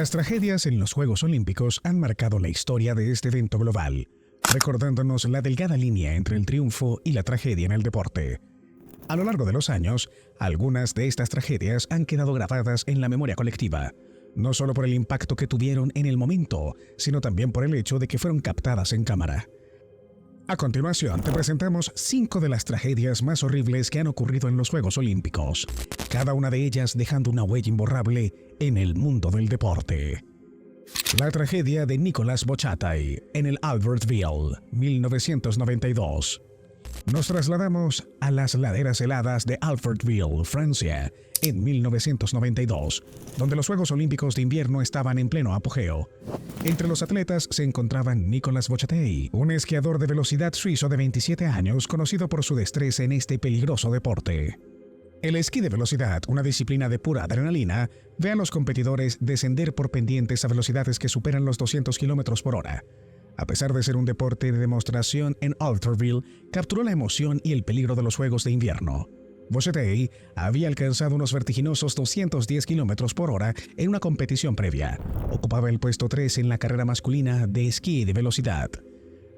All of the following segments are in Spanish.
Las tragedias en los Juegos Olímpicos han marcado la historia de este evento global, recordándonos la delgada línea entre el triunfo y la tragedia en el deporte. A lo largo de los años, algunas de estas tragedias han quedado grabadas en la memoria colectiva, no solo por el impacto que tuvieron en el momento, sino también por el hecho de que fueron captadas en cámara. A continuación, te presentamos 5 de las tragedias más horribles que han ocurrido en los Juegos Olímpicos, cada una de ellas dejando una huella imborrable en el mundo del deporte. La tragedia de Nicolas Botchatai en el Albertville, 1992. Nos trasladamos a las laderas heladas de Albertville, Francia, en 1992, donde los Juegos Olímpicos de invierno estaban en pleno apogeo. Entre los atletas se encontraban Nicolas Botchatai, un esquiador de velocidad suizo de 27 años, conocido por su destreza en este peligroso deporte. El esquí de velocidad, una disciplina de pura adrenalina, ve a los competidores descender por pendientes a velocidades que superan los 200 km por hora. A pesar de ser un deporte de demostración en Albertville, capturó la emoción y el peligro de los Juegos de invierno. Botchatai había alcanzado unos vertiginosos 210 km por hora en una competición previa. Ocupaba el puesto 3 en la carrera masculina de esquí de velocidad.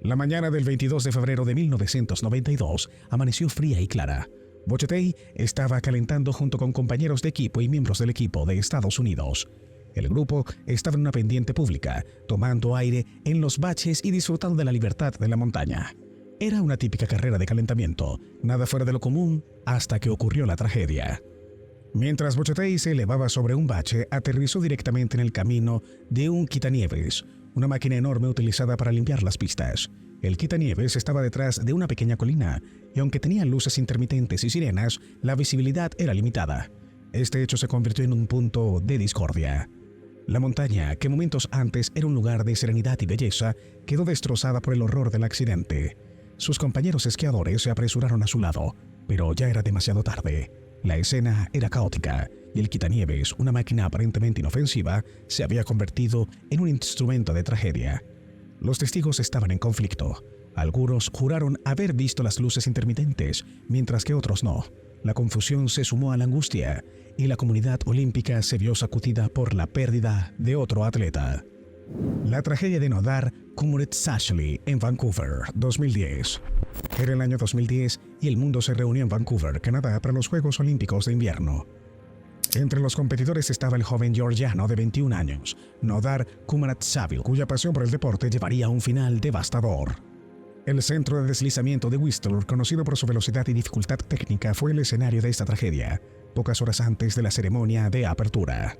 La mañana del 22 de febrero de 1992 amaneció fría y clara. Botchatai estaba calentando junto con compañeros de equipo y miembros del equipo de Estados Unidos. El grupo estaba en una pendiente pública, tomando aire en los baches y disfrutando de la libertad de la montaña. Era una típica carrera de calentamiento, nada fuera de lo común, hasta que ocurrió la tragedia. Mientras Botchatai se elevaba sobre un bache, aterrizó directamente en el camino de un quitanieves, una máquina enorme utilizada para limpiar las pistas. El quitanieves estaba detrás de una pequeña colina, y aunque tenía luces intermitentes y sirenas, la visibilidad era limitada. Este hecho se convirtió en un punto de discordia. La montaña, que momentos antes era un lugar de serenidad y belleza, quedó destrozada por el horror del accidente. Sus compañeros esquiadores se apresuraron a su lado, pero ya era demasiado tarde. La escena era caótica, y el quitanieves, una máquina aparentemente inofensiva, se había convertido en un instrumento de tragedia. Los testigos estaban en conflicto. Algunos juraron haber visto las luces intermitentes, mientras que otros no. La confusión se sumó a la angustia, y la comunidad olímpica se vio sacudida por la pérdida de otro atleta. La tragedia de Nodar Kumuretzashli en Vancouver, 2010. Era el año 2010 y el mundo se reunió en Vancouver, Canadá, para los Juegos Olímpicos de invierno. Entre los competidores estaba el joven georgiano de 21 años, Nodar Kumuretzashli, cuya pasión por el deporte llevaría a un final devastador. El centro de deslizamiento de Whistler, conocido por su velocidad y dificultad técnica, fue el escenario de esta tragedia, pocas horas antes de la ceremonia de apertura.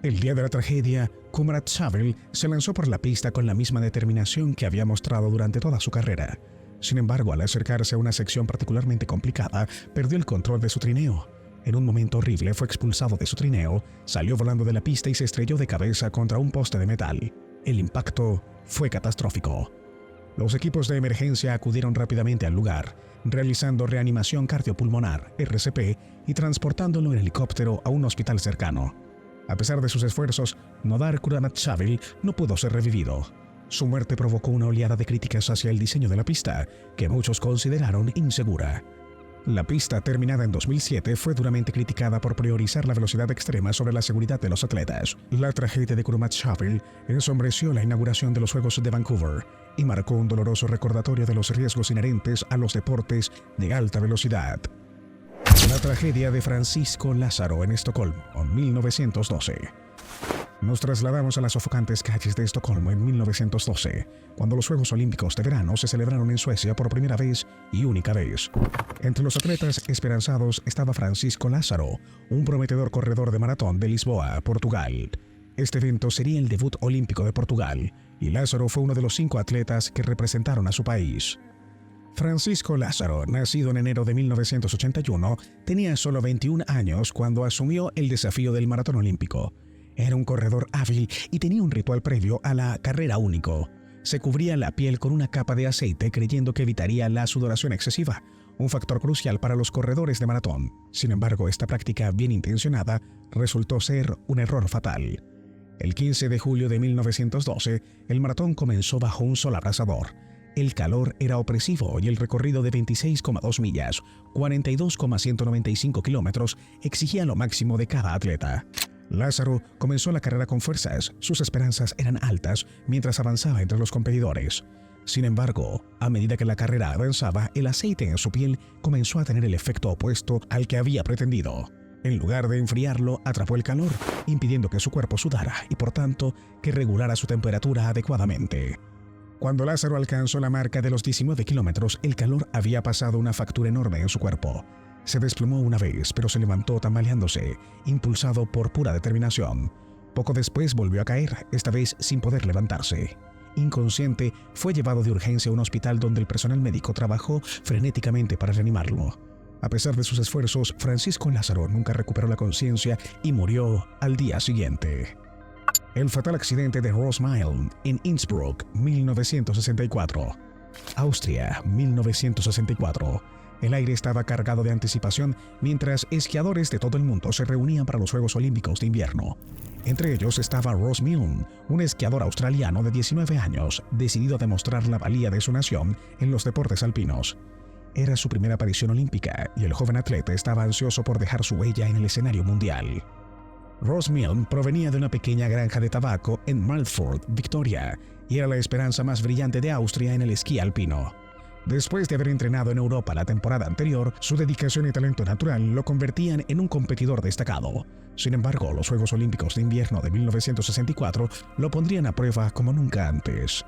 El día de la tragedia, Kumuretzashli se lanzó por la pista con la misma determinación que había mostrado durante toda su carrera. Sin embargo, al acercarse a una sección particularmente complicada, perdió el control de su trineo. En un momento horrible fue expulsado de su trineo, salió volando de la pista y se estrelló de cabeza contra un poste de metal. El impacto fue catastrófico. Los equipos de emergencia acudieron rápidamente al lugar, realizando reanimación cardiopulmonar, RCP, y transportándolo en helicóptero a un hospital cercano. A pesar de sus esfuerzos, Nodar Kumuretzashli no pudo ser revivido. Su muerte provocó una oleada de críticas hacia el diseño de la pista, que muchos consideraron insegura. La pista, terminada en 2007, fue duramente criticada por priorizar la velocidad extrema sobre la seguridad de los atletas. La tragedia de Kumuretzashli ensombreció la inauguración de los Juegos de Vancouver y marcó un doloroso recordatorio de los riesgos inherentes a los deportes de alta velocidad. La tragedia de Francisco Lázaro en Estocolmo, 1912. Nos trasladamos a las sofocantes calles de Estocolmo en 1912, cuando los Juegos Olímpicos de verano se celebraron en Suecia por primera vez y única vez. Entre los atletas esperanzados estaba Francisco Lázaro, un prometedor corredor de maratón de Lisboa, Portugal. Este evento sería el debut olímpico de Portugal, y Lázaro fue uno de los 5 atletas que representaron a su país. Francisco Lázaro, nacido en enero de 1981, tenía solo 21 años cuando asumió el desafío del maratón olímpico. Era un corredor hábil y tenía un ritual previo a la carrera único. Se cubría la piel con una capa de aceite creyendo que evitaría la sudoración excesiva, un factor crucial para los corredores de maratón. Sin embargo, esta práctica bien intencionada resultó ser un error fatal. El 15 de julio de 1912, el maratón comenzó bajo un sol abrasador. El calor era opresivo y el recorrido de 26,2 millas, 42,195 kilómetros, exigía lo máximo de cada atleta. Lázaro comenzó la carrera con fuerzas, sus esperanzas eran altas mientras avanzaba entre los competidores. Sin embargo, a medida que la carrera avanzaba, el aceite en su piel comenzó a tener el efecto opuesto al que había pretendido. En lugar de enfriarlo, atrapó el calor, impidiendo que su cuerpo sudara y por tanto que regulara su temperatura adecuadamente. Cuando Lázaro alcanzó la marca de los 19 kilómetros, el calor había pasado una factura enorme en su cuerpo. Se desplomó una vez, pero se levantó tambaleándose, impulsado por pura determinación. Poco después volvió a caer, esta vez sin poder levantarse. Inconsciente, fue llevado de urgencia a un hospital donde el personal médico trabajó frenéticamente para reanimarlo. A pesar de sus esfuerzos, Francisco Lázaro nunca recuperó la conciencia y murió al día siguiente. El fatal accidente de Roßmalen en Innsbruck, 1964. Austria, 1964. El aire estaba cargado de anticipación mientras esquiadores de todo el mundo se reunían para los Juegos Olímpicos de Invierno. Entre ellos estaba Roßmalen, un esquiador australiano de 19 años, decidido a demostrar la valía de su nación en los deportes alpinos. Era su primera aparición olímpica y el joven atleta estaba ansioso por dejar su huella en el escenario mundial. Roßmalen provenía de una pequeña granja de tabaco en Malford, Victoria, y era la esperanza más brillante de Austria en el esquí alpino. Después de haber entrenado en Europa la temporada anterior, su dedicación y talento natural lo convertían en un competidor destacado. Sin embargo, los Juegos Olímpicos de Invierno de 1964 lo pondrían a prueba como nunca antes.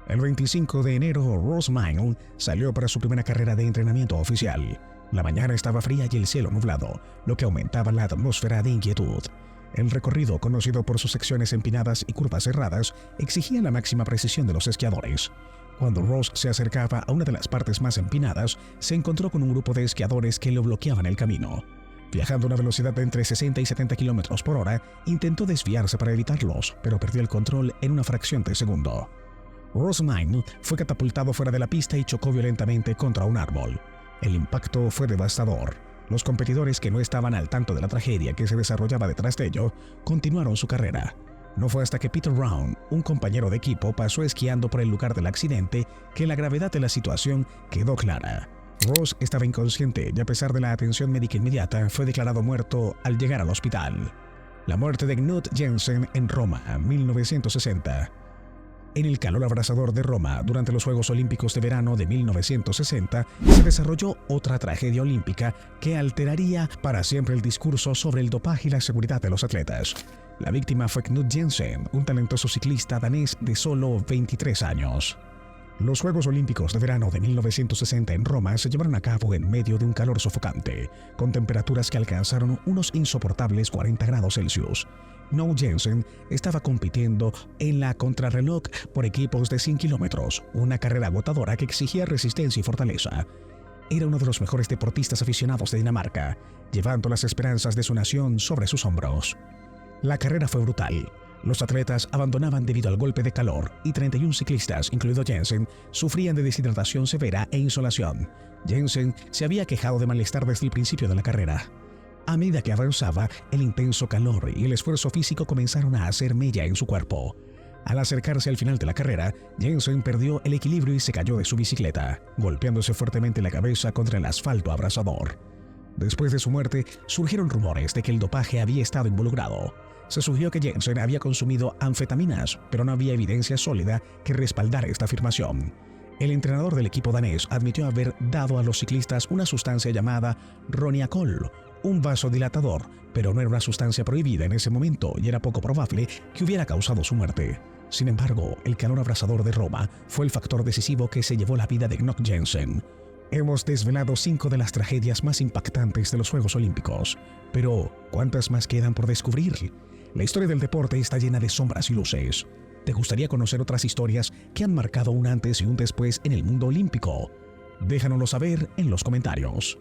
El 25 de enero, Roßmalen salió para su primera carrera de entrenamiento oficial. La mañana estaba fría y el cielo nublado, lo que aumentaba la atmósfera de inquietud. El recorrido, conocido por sus secciones empinadas y curvas cerradas, exigía la máxima precisión de los esquiadores. Cuando Ross se acercaba a una de las partes más empinadas, se encontró con un grupo de esquiadores que le bloqueaban el camino. Viajando a una velocidad de entre 60 y 70 km por hora, intentó desviarse para evitarlos, pero perdió el control en una fracción de segundo. Roßmalen fue catapultado fuera de la pista y chocó violentamente contra un árbol. El impacto fue devastador. Los competidores que no estaban al tanto de la tragedia que se desarrollaba detrás de ello, continuaron su carrera. No fue hasta que Peter Brown, un compañero de equipo, pasó esquiando por el lugar del accidente que la gravedad de la situación quedó clara. Ross estaba inconsciente y a pesar de la atención médica inmediata, fue declarado muerto al llegar al hospital. La muerte de Knut Jensen en Roma, 1960. En el calor abrasador de Roma, durante los Juegos Olímpicos de Verano de 1960, se desarrolló otra tragedia olímpica que alteraría para siempre el discurso sobre el dopaje y la seguridad de los atletas. La víctima fue Knut Jensen, un talentoso ciclista danés de solo 23 años. Los Juegos Olímpicos de Verano de 1960 en Roma se llevaron a cabo en medio de un calor sofocante, con temperaturas que alcanzaron unos insoportables 40 grados Celsius. Knut Jensen estaba compitiendo en la contrarreloj por equipos de 100 kilómetros, una carrera agotadora que exigía resistencia y fortaleza. Era uno de los mejores deportistas aficionados de Dinamarca, llevando las esperanzas de su nación sobre sus hombros. La carrera fue brutal. Los atletas abandonaban debido al golpe de calor y 31 ciclistas, incluido Jensen, sufrían de deshidratación severa e insolación. Jensen se había quejado de malestar desde el principio de la carrera. A medida que avanzaba, el intenso calor y el esfuerzo físico comenzaron a hacer mella en su cuerpo. Al acercarse al final de la carrera, Jensen perdió el equilibrio y se cayó de su bicicleta, golpeándose fuertemente la cabeza contra el asfalto abrasador. Después de su muerte, surgieron rumores de que el dopaje había estado involucrado. Se sugirió que Jensen había consumido anfetaminas, pero no había evidencia sólida que respaldara esta afirmación. El entrenador del equipo danés admitió haber dado a los ciclistas una sustancia llamada Roniacol, un vasodilatador, pero no era una sustancia prohibida en ese momento y era poco probable que hubiera causado su muerte. Sin embargo, el calor abrasador de Roma fue el factor decisivo que se llevó la vida de Knut Jensen. Hemos desvelado 5 de las tragedias más impactantes de los Juegos Olímpicos, pero ¿cuántas más quedan por descubrir? La historia del deporte está llena de sombras y luces. ¿Te gustaría conocer otras historias que han marcado un antes y un después en el mundo olímpico? Déjanoslo saber en los comentarios.